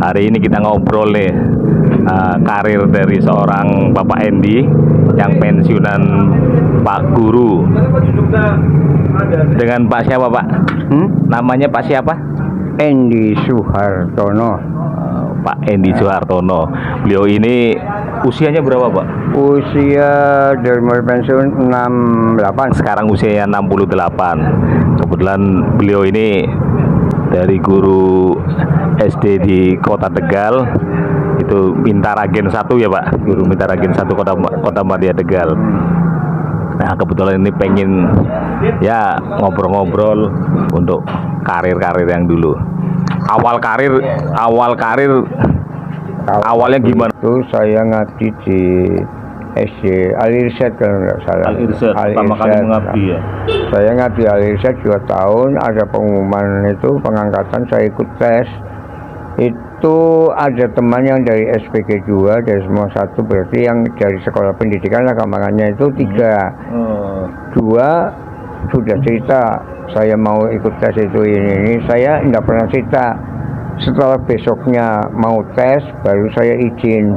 Hari ini kita ngobrol nih karir dari seorang Bapak Endi yang pensiunan Pak Guru. Dengan Pak siapa Pak? Namanya Pak siapa? Endi Suhartono. Pak Endi Suhartono. Beliau ini usianya berapa Pak? Usia dari mulai pensiun 68. Sekarang usianya 68. Kebetulan beliau ini dari guru SD di Kota Tegal, itu Mintaragen 1 ya Pak, guru Mintaragen 1 Kota Madya Tegal. Nah kebetulan ini pengen ya ngobrol-ngobrol untuk karir-karir yang dulu. Awalnya gimana? Itu saya ngaji di SD Al-Irsyad kalau nggak salah. Al-Irsyad pertama kali mengabdi ya. Saya ngaji Al-Irsyad 2 tahun, ada pengumuman itu pengangkatan, saya ikut tes. Itu ada teman yang dari SPG 2, dari semua 1, berarti yang dari sekolah pendidikan lah gampangannya itu 3. 2 sudah cerita saya mau ikut tes itu ini. Saya tidak pernah cerita. Setelah besoknya mau tes baru saya izin.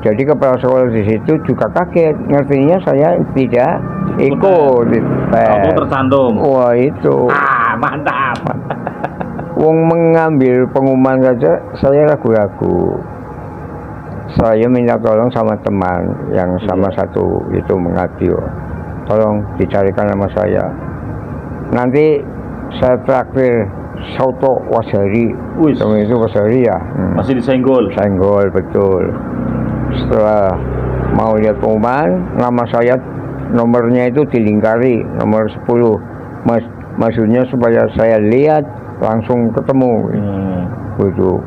Jadi kepala sekolah di situ juga kaget, ngertinya saya tidak ikut tes. Kamu tersandung. Wah itu. Mantap. Wong mengambil pengumuman saja saya ragu-ragu. Saya minta tolong sama teman yang sama satu itu mengabdi. Tolong dicarikan nama saya. Nanti saya traktir soto Wasari. Teman itu Wasari ya. Masih disenggol. Senggol betul. Setelah mau lihat pengumuman, nama saya nomornya itu dilingkari nomor 10. Maksudnya supaya saya lihat langsung ketemu. Gitu.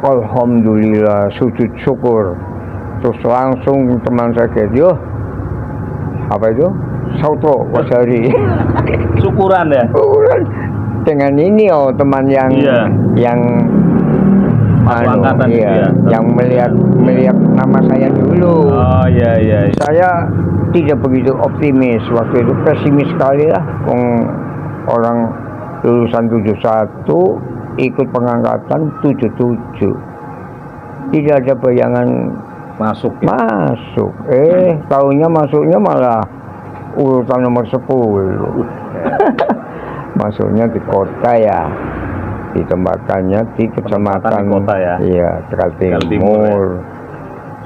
Alhamdulillah, sujud syukur. Terus langsung teman saya kayak, "Yo, apa itu? Soto Wasari." Syukuran ya. Syukuran. Dengan ini teman yang angkatan iya, yang melihat nama saya dulu. Iya. Saya tidak begitu optimis waktu itu, pesimis sekali lah. Orang lulusan 71 ikut pengangkatan 77. Tidak ada bayangan masuk. Tahunya masuknya malah urutan nomor 10. Masuknya di kota ya, ditempatkannya di kecamatan kota ya. Iya, Tegal Timur. Ya.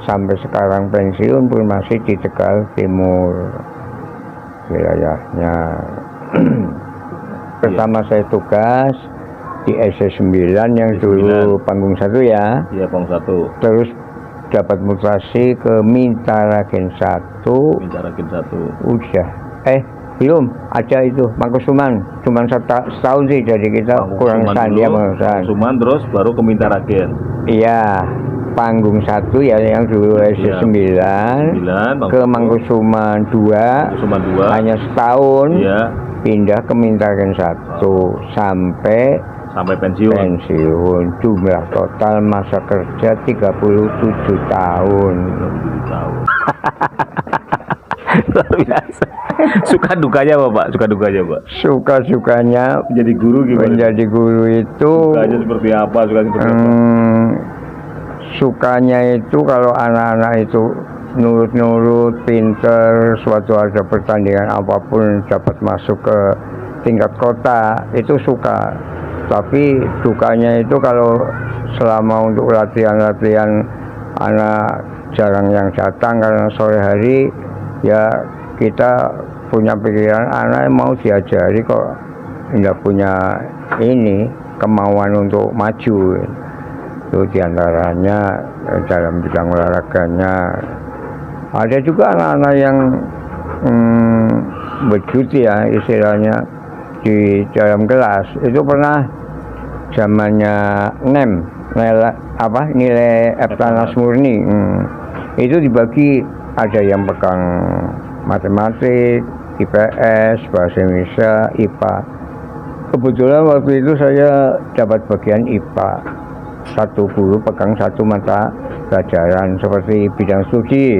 Sampai sekarang pensiun pun masih di Tegal Timur wilayahnya. Pertama saya tugas di SD 9 yang dulu panggung 1 ya. Iya, panggung 1. Terus dapat mutasi ke Mintaragen 1. Mintaragen 1. Udah. Belum ada itu Mangkusuman, cuma setahun sih, jadi kita kurang sandia Mangkusuman terus baru ke Mintaragen. Iya, panggung 1 ya yang dulu SD 9 ke Mangkusuman 2 hanya setahun. Iya. Pindah ke Mintaragen 1 sampai pensiun. Jumlah total masa kerja 37 tahun. Luar biasa. Suka dukanya apa Pak? Suka-sukanya menjadi guru gimana? Menjadi guru itu sukanya seperti apa? Sukanya itu kalau anak-anak itu nurut-nurut, pinter, suatu ada pertandingan apapun dapat masuk ke tingkat kota, itu suka. Tapi dukanya itu kalau selama untuk latihan-latihan anak jarang yang datang karena sore hari. Ya kita punya pikiran anak mau diajari kok tidak punya kemauan untuk maju. Itu diantaranya dalam bidang olahraganya. Ada juga anak-anak yang bercuti ya istilahnya di dalam kelas. Itu pernah zamannya nilai Eptanas murni. Itu dibagi, ada yang pegang matematik, IPS, bahasa Indonesia, IPA. Kebetulan waktu itu saya dapat bagian IPA. Satu guru pegang 1 mata pelajaran seperti bidang studi.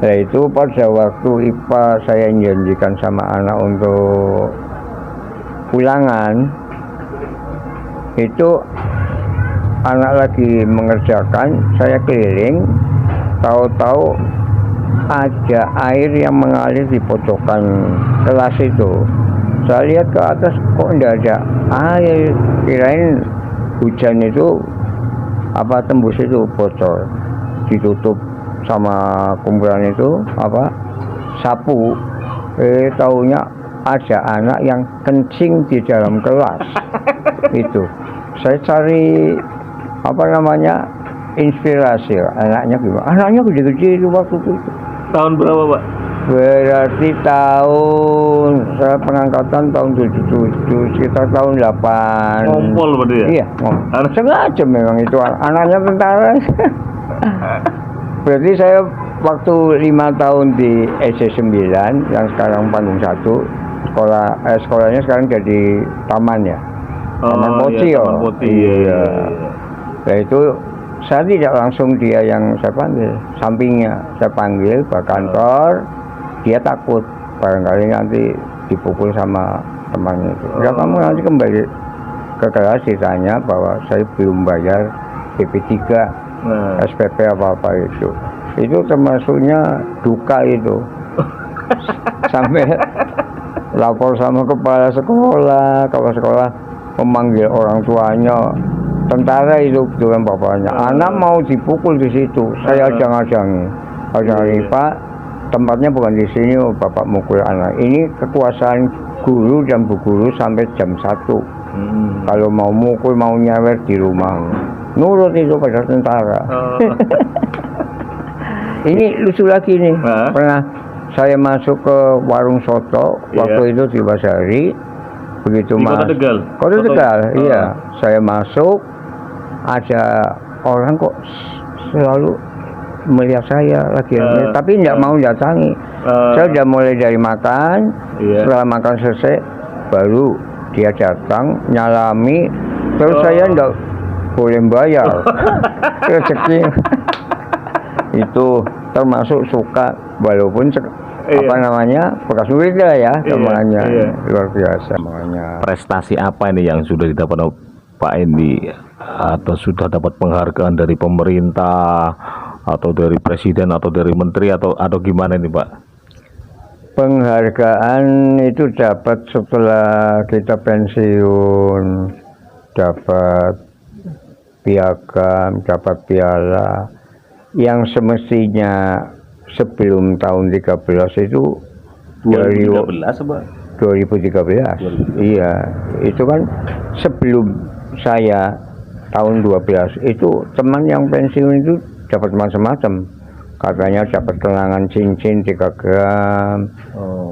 Nah itu pada waktu IPA saya janjikan sama anak untuk ulangan. Itu anak lagi mengerjakan, saya keliling, tahu-tahu ada air yang mengalir di pojokan kelas itu. Saya lihat ke atas kok tidak ada air, kirain hujan itu apa tembus itu bocor, ditutup sama kumpulan itu apa sapu. Taunya ada anak yang kencing di dalam kelas. Itu saya cari apa namanya inspirasi, anaknya gimana, anaknya gede-gede itu waktu itu. Tahun berapa, Pak? Berarti tahun saya pengangkatan tahun 77, sekitar tahun 8. Ngompol berarti ya? Iya, sengaja memang itu anaknya tentara. Berarti saya waktu 5 tahun di SD 9 yang sekarang Panggung 1, sekolahnya sekarang jadi taman ya. Taman Poci ya. Taman Poci. Iya. Nah itu saya tidak langsung dia yang saya panggil, sampingnya saya panggil ke kantor. Dia takut barangkali nanti dipukul sama temannya itu. Ya kamu nanti kembali ke kelas, ditanya bahwa saya belum bayar PP3, SPP apa-apa itu. Itu termasuknya duka itu. Sampai lapor sama kepala sekolah memanggil orang tuanya. Tentara itu dengan bapaknya. Anak mau dipukul di situ. Saya ajang-ajangi. Pak, tempatnya bukan di sini, Bapak mukul anak. Ini kekuasaan guru dan bu guru sampai jam 1. Kalau mau mukul, mau nyawer di rumah. Nurut itu pada tentara. Ini lucu lagi nih. Pernah saya masuk ke warung soto waktu itu di Basari. Begitu di Kota Tegal. Kota Tegal, iya. Saya masuk, ada orang kok selalu melihat saya lagi, tapi tidak mau datangi. Saya sudah mulai dari makan, setelah makan selesai, baru dia datang, nyalami, terus saya tidak boleh bayar. Rezeki itu termasuk suka, walaupun apa namanya bekas duit lah ya, namanya luar biasa. Namanya. Prestasi apa ini yang sudah didapat Pak Endi, atau sudah dapat penghargaan dari pemerintah atau dari presiden atau dari menteri atau gimana ini, Pak? Penghargaan itu dapat setelah kita pensiun, dapat piagam, dapat piala yang semestinya sebelum tahun 13 itu 2013 Pak? 2013. Iya, itu kan sebelum saya tahun 12 itu teman yang pensiun itu dapat macam-macam. Katanya dapat kenangan cincin 3 gram,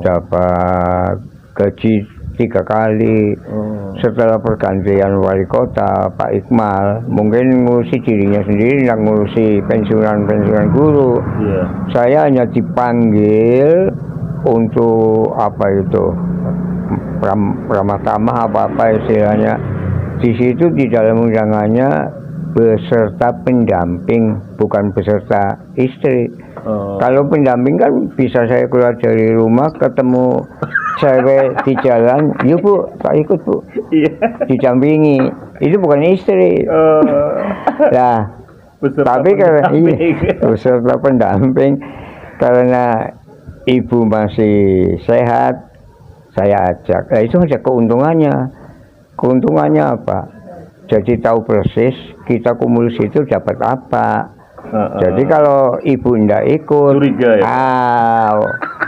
dapat gaji 3 kali. Setelah pergantian wali kota Pak Iqmal, mungkin ngurusi dirinya sendiri, nggak ngurusi pensiunan guru. Saya hanya dipanggil untuk apa itu ramah tamah apa istilahnya. Di situ di dalam undangannya beserta pendamping, bukan beserta istri. Kalau pendamping kan bisa saya keluar dari rumah ketemu cewek di jalan, yuk Bu, tak ikut Bu, didampingi. Itu bukan istri. Nah, tapi karena beserta pendamping, karena ibu masih sehat, saya ajak. Nah, itu ada keuntungannya. Keuntungannya apa? Jadi tahu persis kita kumulus itu dapat apa. Jadi kalau ibu tidak ikut, curiga ya?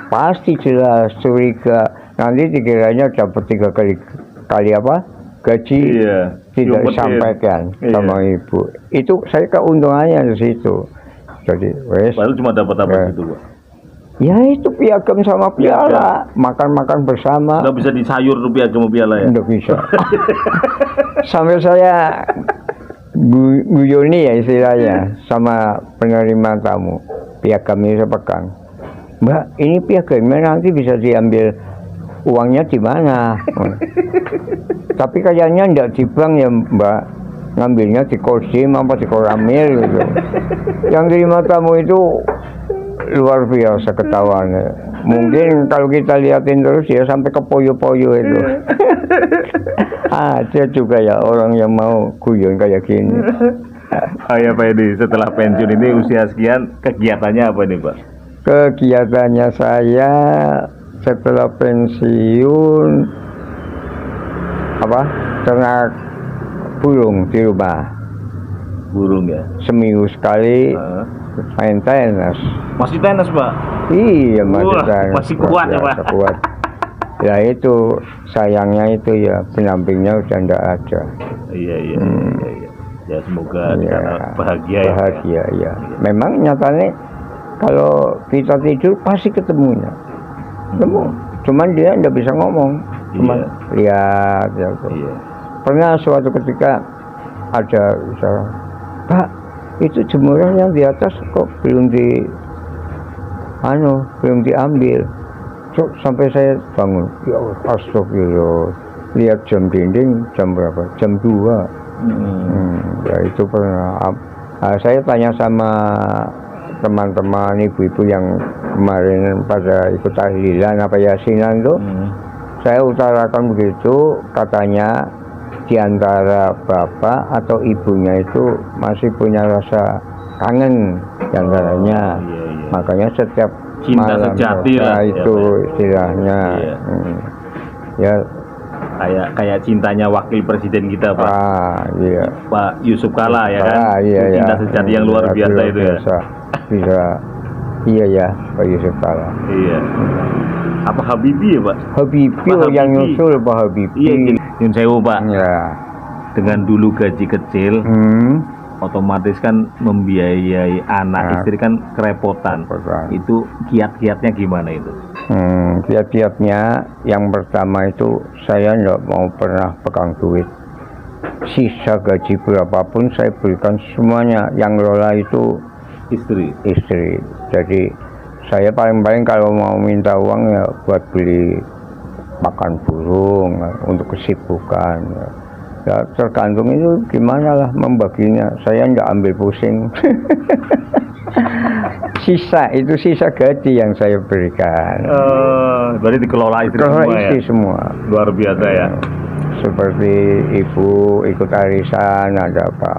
Pasti jelas curiga. Nanti dikiranya dapat 3 kali apa? Gaji tidak disampaikan sama ibu. Itu saya keuntungannya di situ. Jadi, padahal cuma dapat apa itu, Pak? Ya itu piagam sama piala, makan-makan bersama. Nggak bisa disayur tuh piagam piala ya? Nggak bisa. Sampai saya guyoni ya istilahnya sama penerima tamu. Piagamnya saya pegang. Mbak, ini piagamnya nanti bisa diambil uangnya di mana? Tapi kayaknya nggak di bank ya Mbak. Ngambilnya di Kodim apa di Koramil gitu. Yang terima tamu itu luar biasa ketawanya. Mungkin kalau kita liatin terus ya sampai ke poyo-poyo itu. Ada juga ya orang yang mau guyon kayak gini. Oh ya Pak Edi, setelah pensiun ini usia sekian kegiatannya apa nih Pak? Kegiatannya saya setelah pensiun apa? Ternak burung di rumah. Burung ya? Seminggu sekali main tenis. Masih tenis Pak? Iya masih Wah, tenis. masih kuat ya Pak? Kuat. Ya itu sayangnya itu ya pendampingnya udah enggak ada. Iya. Ya semoga di Ya, sana bahagia ya. bahagia ya. Memang nyatanya kalau kita tidur pasti ketemunya. Ketemu. Cuman dia enggak bisa ngomong. Cuman lihat ya. Iya. Pernah suatu ketika ada misalnya, Pak, itu jemuran yang di atas kok belum diambil. So, sampai saya bangun, ya Allah, astagfirullah. Lihat jam dinding, jam berapa? Jam 2. Ya itu pernah. Saya tanya sama teman-teman ibu-ibu yang kemarin pada ikut tahlilan apa yasinan tuh. Saya utarakan begitu, katanya di antara bapak atau ibunya itu masih punya rasa kangen di antaranya. Makanya setiap Cinta malam sejati lah itu istilahnya. Ya kayak cintanya wakil presiden kita Pak. Iya. Pak Yusuf Kala ya kan. Iya, Cinta sejati yang luar biasa itu ya. Bisa. Iya ya, Pak Yusuf Kala. Iya. Apa Habibie ya Pak? Habibie Pak yang Habibie. nyusul Pak Habibie. Iya, Nyun Sewu Pak. Ya. Dengan dulu gaji kecil, otomatis kan membiayai anak istri kan kerepotan. Itu kiat-kiatnya gimana itu? Kiat-kiatnya yang pertama itu saya nggak mau pernah pegang duit. Sisa gaji berapapun saya berikan semuanya. Yang lola itu istri. Jadi saya paling-paling kalau mau minta uang ya buat beli makan burung untuk kesibukan. Ya tergantung itu gimana lah membaginya. Saya nggak ambil pusing. sisa gaji yang saya berikan. Berarti dikelola istri semua. Luar biasa ya. Seperti ibu ikut arisan ada apa.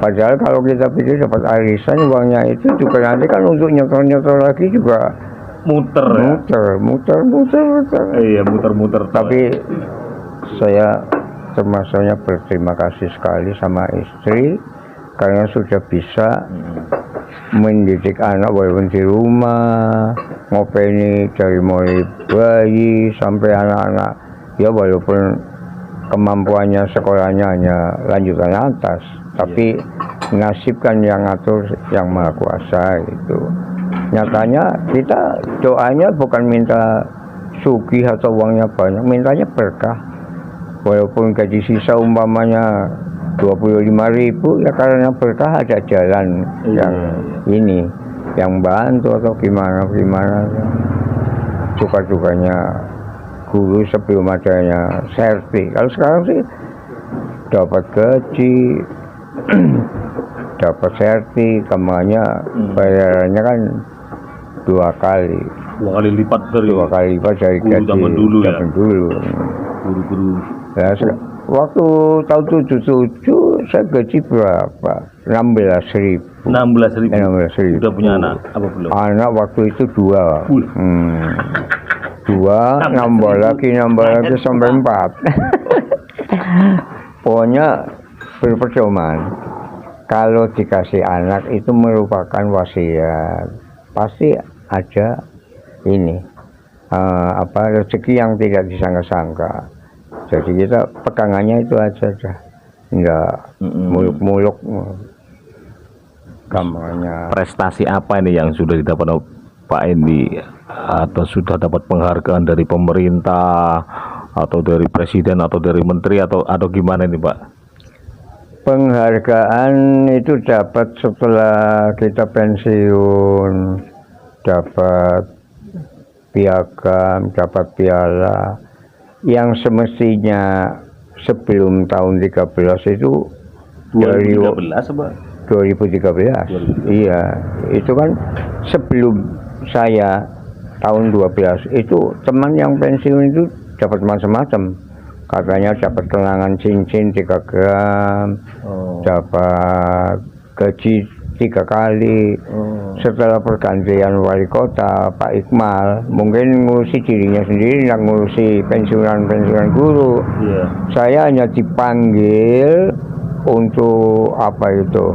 Padahal kalau kita pikir dapat arisan uangnya itu juga nanti kan untuk nyetor lagi juga muter. Iya muter. Tapi saya termasuknya berterima kasih sekali sama istri karena sudah bisa mendidik anak walaupun di rumah, ngopeni dari mulai bayi sampai anak-anak ya walaupun kemampuannya sekolahnya hanya lanjutan atas, tapi nasib kan yang ngatur yang Maha Kuasa itu. Nyatanya kita doanya bukan minta sugih atau uangnya banyak, mintanya berkah. Walaupun gaji sisa umpamanya 25.000 ya karena berkah ada jalan yang ini yang bantu atau gimana suka-sukanya guru sebelum adanya serti. Kalau sekarang sih dapat gaji dapat serti kemanya bayarannya kan dua kali lipat dari gaji zaman dulu. Guru-guru. Ya, waktu tahun 77 saya gaji berapa? 16.000. 16.000. Udah punya anak apa belum? Anak waktu itu 2. 2 nambah lagi sampai 4. Pokoknya berpedoman. Kalau dikasih anak itu merupakan wasiat. Pasti ada ini rezeki yang tidak disangka-sangka. Jadi kita pegangannya itu aja dah, enggak muluk-muluk. Gambarnya. Prestasi apa ini yang sudah didapat Pak Endi? Atau sudah dapat penghargaan dari pemerintah atau dari presiden atau dari menteri atau gimana ini Pak? Penghargaan itu dapat setelah kita pensiun, dapat piagam, dapat piala. Yang semestinya sebelum tahun 13 itu 2013 apa? 2013. Iya, itu kan sebelum saya tahun 12 itu teman yang pensiun itu dapat macam-macam. Katanya dapat kenangan cincin 3 gram, dapat gaji 3 kali. Setelah pergantian wali kota Pak Iqmal, mungkin ngurusi dirinya sendiri, nggak ngurusi pensiunan guru. Saya hanya dipanggil untuk apa itu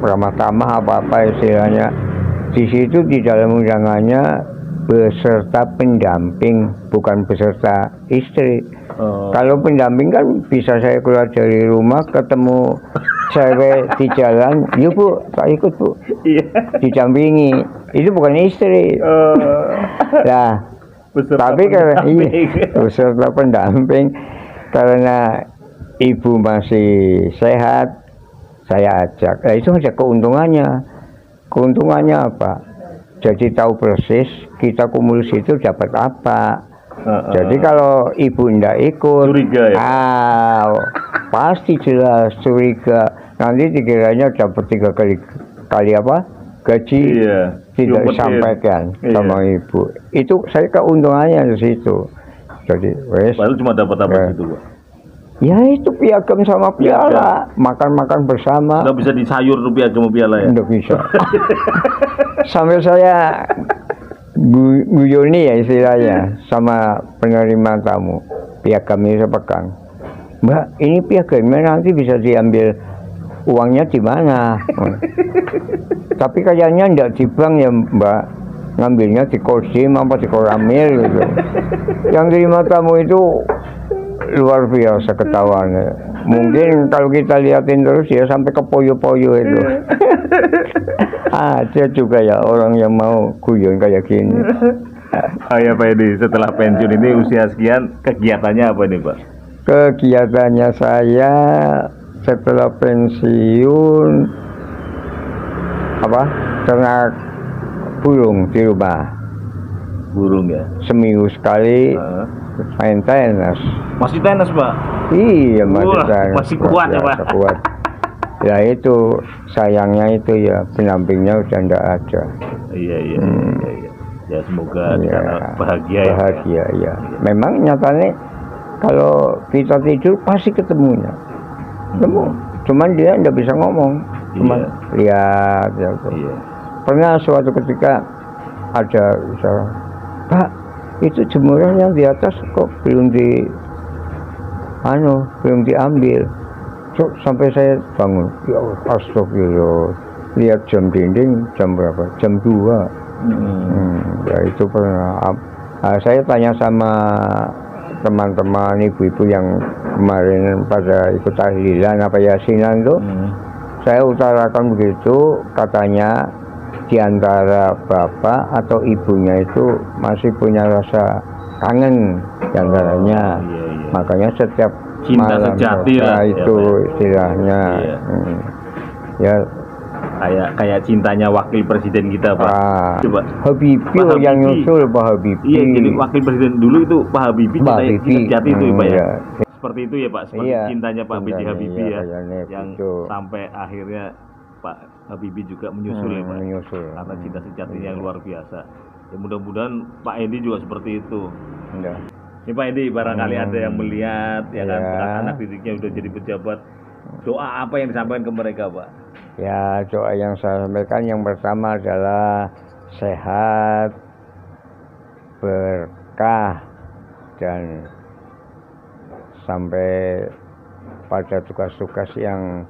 ramah tamah apa istilahnya. Di situ di dalam undangannya beserta pendamping, bukan beserta istri. Kalau pendamping kan bisa saya keluar dari rumah ketemu cewek di jalan, yuk bu, tak ikut bu, didampingi. Itu bukan istri. Nah, tapi karena beserta pendamping, karena ibu masih sehat, saya ajak. Nah, itu ada keuntungannya. Keuntungannya apa? Jadi tahu persis kita kumulus itu dapat apa. Jadi kalau ibu ndak ikut, curiga ya? Pasti jelas curiga. Nanti dikiranya dapat 3 kali apa? Gaji tidak disampaikan sama ibu. Itu saya keuntungannya di situ. Jadi, padahal cuma dapat apa gitu, Pak? Ya itu piagam sama piala, makan-makan bersama. Nggak bisa disayur tuh piagam sama piala ya? Nggak bisa. Sampai saya guyoni ya istilahnya sama penerima tamu. Piagamnya saya pegang. Mbak, ini piagamnya nanti bisa diambil uangnya di mana? Tapi kayaknya nggak di bank ya Mbak. Ngambilnya di Kodim apa di Koramil gitu. Yang terima tamu itu luar biasa ketawanya. Mungkin kalau kita liatin terus ya sampai ke poyo-poyo itu. Ada juga ya orang yang mau guyon kayak gini. Ya Pak Edi, setelah pensiun ini usia sekian, kegiatannya apa nih Pak? Kegiatannya saya setelah pensiun apa? Ternak burung di rumah. Burung ya? Seminggu sekali main tenis. Masih tenis Pak? Iya masih tenis. Masih kuat ya Pak? Kuat. Ya itu sayangnya itu ya pendampingnya udah ndak ada. Iya. Ya semoga bahagia ya. Bahagia ya. Memang nyatanya kalau kita tidur pasti ketemunya. Cuman dia ndak bisa ngomong. Cuman lihat ya. Pernah suatu ketika ada misalnya, Pak, itu jemuran yang di atas kok belum diambil. Sampai saya bangun, ya astagfirullah, lihat jam dinding jam berapa? Jam 2. Ya itu pernah. Saya tanya sama teman-teman ibu-ibu yang kemarin pada ikut tahlilan apa yasinan itu, saya utarakan begitu, katanya di antara bapak atau ibunya itu masih punya rasa kangen di antaranya. Makanya setiap cinta malam sejati lah itu istilahnya. Ya kayak cintanya wakil presiden kita Pak. Coba Habibie yang nyusul Pak Habibie. Iya, jadi wakil presiden dulu itu Pak Habibie cinta sejati itu Pak ya. Seperti itu ya Pak, seperti cintanya Pak B.J. Habibie ya, yang sampai akhirnya Pak Habibie juga menyusul ya Pak. Karena cinta sejatinya yang luar biasa. Ya mudah-mudahan Pak Edi juga seperti itu. Ini Pak Edi, barangkali ada yang melihat ya kan anak didiknya udah jadi pejabat. Doa apa yang disampaikan ke mereka Pak? Ya doa yang saya sampaikan yang pertama adalah sehat, berkah, dan sampai pada tugas-tugas yang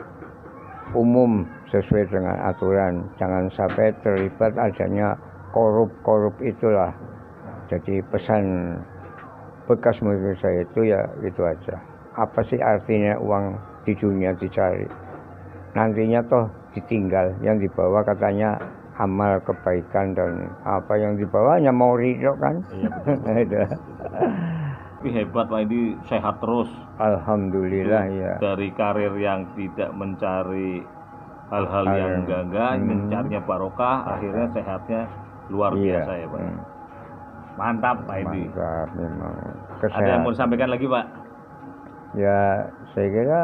umum sesuai dengan aturan. Jangan sampai terlibat adanya korup itulah. Jadi pesan bekas menurut saya itu ya itu aja. Apa sih artinya uang di dunia dicari? Nantinya toh ditinggal. Yang dibawa katanya amal kebaikan, dan apa yang dibawanya mau ridho kan? Iya, Tapi hebat Pak Edi, sehat terus. Alhamdulillah ya. Dari karir yang tidak mencari hal-hal yang enggak, mencarinya barokah, akhirnya sehatnya luar biasa ya Pak. Mantap Pak Edi. Mantap memang. Ada yang mau disampaikan lagi Pak? Ya saya kira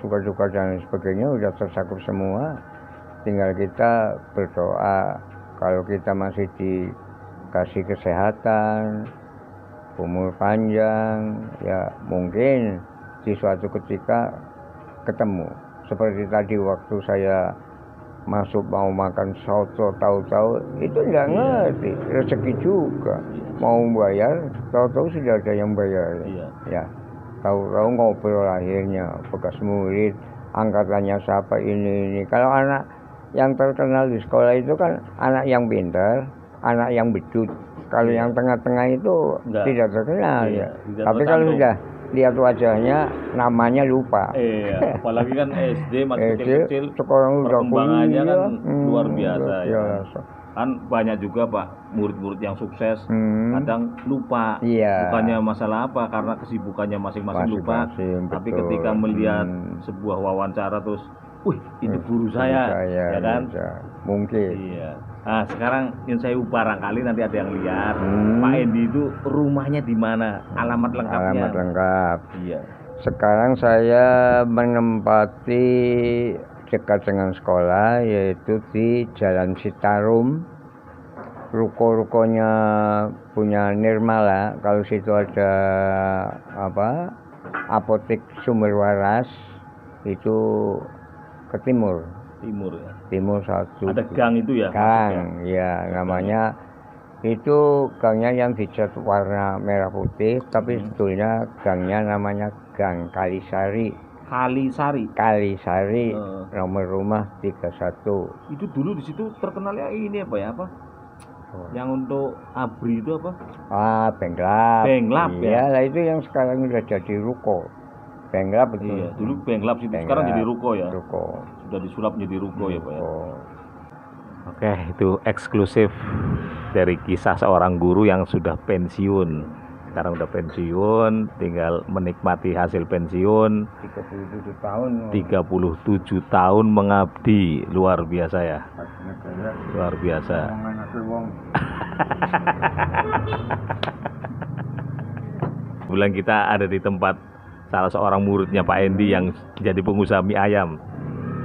suka-suka dan sebagainya udah tercakup semua. Tinggal kita berdoa kalau kita masih dikasih kesehatan, umur panjang, ya mungkin di suatu ketika ketemu. Seperti tadi waktu saya masuk mau makan soto, tahu-tahu itu nggak ngerti, rezeki juga. Mau bayar, tahu-tahu sudah ada yang bayar. Iya. Ya, tahu-tahu ngobrol akhirnya bekas murid, angkatannya siapa ini. Kalau anak yang terkenal di sekolah itu kan anak yang pintar, anak yang bedut. Kalau yang tengah-tengah itu Enggak. tidak terkenal Iya, ya. tidak Tapi kalau tercantum. sudah lihat wajahnya, namanya lupa. Iya, apalagi kan SD masih SD, kecil-kecil, sekarang udah perkembangannya kan kuliah. luar biasa ya. biasa. Kan banyak juga Pak murid-murid yang sukses kadang lupa. Iya. Bukannya masalah apa, karena kesibukannya masing-masing lupa. Masing-masing, Tapi betul. ketika melihat sebuah wawancara terus, wih itu guru saya, ya kan? bisa. Mungkin. Iya. Nah sekarang yang saya barangkali nanti ada yang lihat Pak Endi itu rumahnya di mana, alamat lengkapnya. Alamat lengkap. Iya. Sekarang saya menempati dekat dengan sekolah, yaitu di Jalan Citarum. Ruko-rukonya punya Nirmala. Kalau situ ada apotek Sumber Waras, itu ke timur. Timur ya. Timur satu. Ada gang itu ya? Gang, ya namanya itu gangnya yang dicat warna merah putih, tapi sebetulnya gangnya namanya Gang Kalisari. Kalisari, nomor rumah 31. Itu dulu di situ terkenalnya ini apa ya, apa? Yang untuk ABRI itu apa? Benglap. Benglap, ya. Lah itu yang sekarang udah jadi ruko. Benglap betul. Iya, dulu Benglap situ, Benglap, sekarang jadi ruko ya. Ruko. Sudah disulap menjadi ruko ya, Pak ya. Ruko. Oke, itu eksklusif dari kisah seorang guru yang sudah pensiun. Sekarang udah pensiun, tinggal menikmati hasil pensiun. 37 tahun. 37 tahun mengabdi, luar biasa ya. Negara. Luar biasa. Omongan aku wong. Bulan kita ada di tempat salah seorang muridnya Pak Endi yang jadi pengusaha mie ayam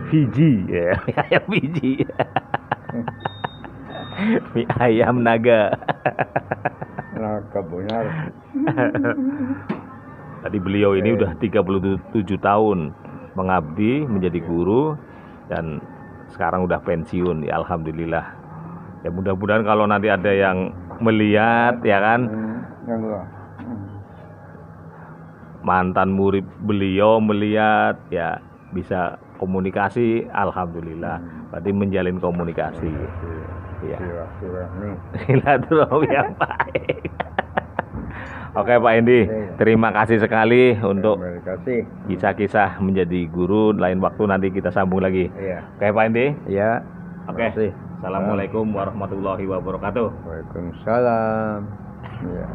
Fiji, ya, mie ayam Fiji. Mie ayam naga. Naga benar. Tadi beliau ini udah 37 tahun mengabdi menjadi guru dan sekarang udah pensiun, ya alhamdulillah. Ya mudah-mudahan kalau nanti ada yang melihat ya kan, mantan murid beliau melihat ya bisa komunikasi, alhamdulillah. Berarti menjalin komunikasi. Ya. Silaturahmi yang baik. Oke Pak Endi, terima kasih sekali untuk kisah-kisah menjadi guru. Lain waktu nanti kita sambung lagi. Iya. Oke Pak Endi. Ya. Oke. Assalamualaikum warahmatullahi wabarakatuh. Waalaikumsalam. Ya.